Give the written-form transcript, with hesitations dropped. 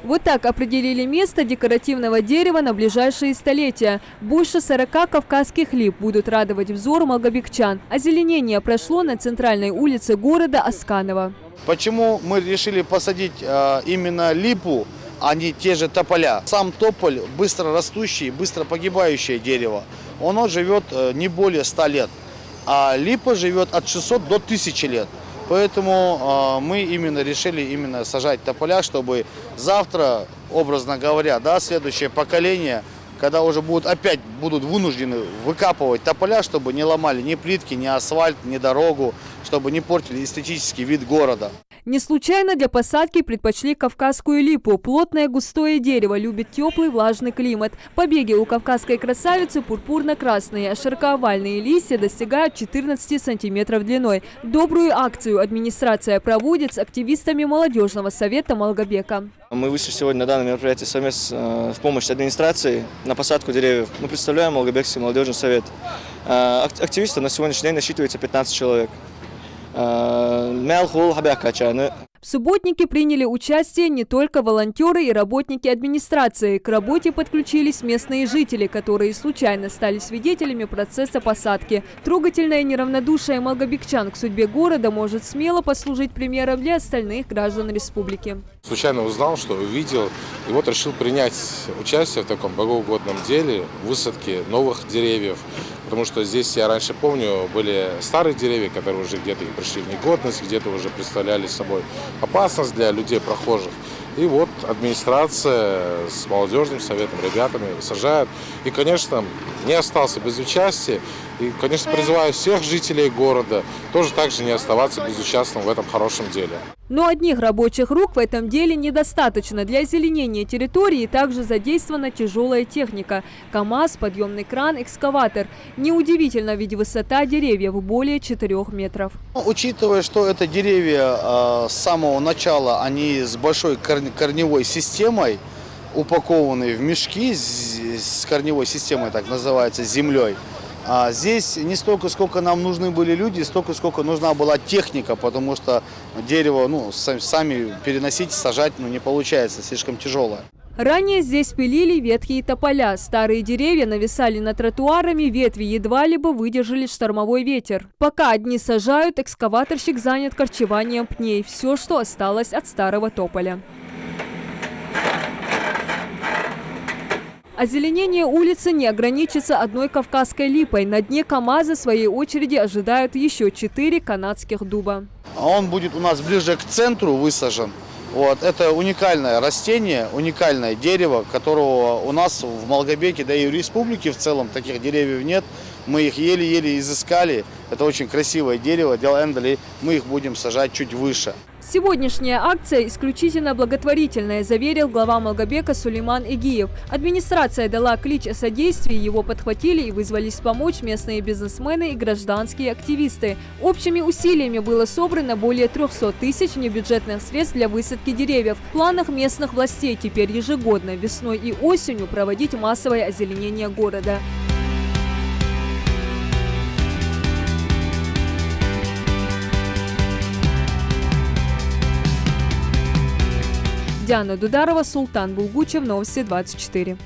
Вот так определили место декоративного дерева на ближайшие столетия. Больше 40 кавказских лип будут радовать взор малгобекчан. Озеленение прошло на центральной улице города Асканова. Почему мы решили посадить именно липу, а не те же тополя? Сам тополь быстро растущий, быстро погибающее дерево. Оно живет не более 100 лет, а липа живет от 600 до 1000 лет. Поэтому мы именно решили сажать тополя, чтобы завтра, образно говоря, следующее поколение, когда уже опять будут вынуждены выкапывать тополя, чтобы не ломали ни плитки, ни асфальт, ни дорогу, чтобы не портили эстетический вид города. Не случайно для посадки предпочли кавказскую липу. Плотное густое дерево любит теплый влажный климат. Побеги у кавказской красавицы пурпурно-красные, а широковальные листья достигают 14 сантиметров длиной. Добрую акцию администрация проводит с активистами молодежного совета Малгобека. Мы вышли сегодня на данное мероприятие совместно в помощь администрации на посадку деревьев. Мы представляем Малгобекский молодежный совет. Активистов на сегодняшний день насчитывается 15 человек. В субботнике приняли участие не только волонтеры и работники администрации. К работе подключились местные жители, которые случайно стали свидетелями процесса посадки. Трогательное неравнодушие малгобекчан к судьбе города может смело послужить примером для остальных граждан республики. Случайно узнал, что увидел, и вот решил принять участие в таком богоугодном деле, высадке новых деревьев. Потому что здесь, я раньше помню, были старые деревья, которые уже где-то пришли в негодность, где-то уже представляли собой опасность для людей, прохожих. И вот администрация с молодежным советом, ребятами сажают. И, конечно, не остался без участия. И, конечно, призываю всех жителей города тоже так же не оставаться безучастным в этом хорошем деле. Но одних рабочих рук в этом деле недостаточно. Для озеленения территории также задействована тяжелая техника. КАМАЗ, подъемный кран, экскаватор. Неудивительно, ведь высота деревьев более 4 метров. Учитывая, что это деревья с самого начала, они с большой корневой системой, упакованные в мешки с корневой системой, так называется, землей. Здесь не столько, сколько нам нужны были люди, столько, сколько нужна была техника, потому что дерево сами переносить, сажать не получается, слишком тяжелое. Ранее здесь пилили ветхие тополя. Старые деревья нависали над тротуарами, ветви едва ли бы выдержали штормовой ветер. Пока одни сажают, экскаваторщик занят корчеванием пней. Все, что осталось от старого тополя. Озеленение улицы не ограничится одной кавказской липой. На дне КАМАЗа в своей очереди ожидают еще 4 канадских дуба. Он будет у нас ближе к центру высажен. Это уникальное растение, уникальное дерево, которого у нас в Малгобеке, да и в республике в целом таких деревьев нет. Мы их еле-еле изыскали. Это очень красивое дерево, мы их будем сажать чуть выше. Сегодняшняя акция исключительно благотворительная, заверил глава Малгобека Сулейман Эгиев. Администрация дала клич о содействии, его подхватили и вызвались помочь местные бизнесмены и гражданские активисты. Общими усилиями было собрано более 300 тысяч внебюджетных средств для высадки деревьев. В планах местных властей теперь ежегодно весной и осенью проводить массовое озеленение города. Диана Дударова, Султан Булгучев, Новости 24.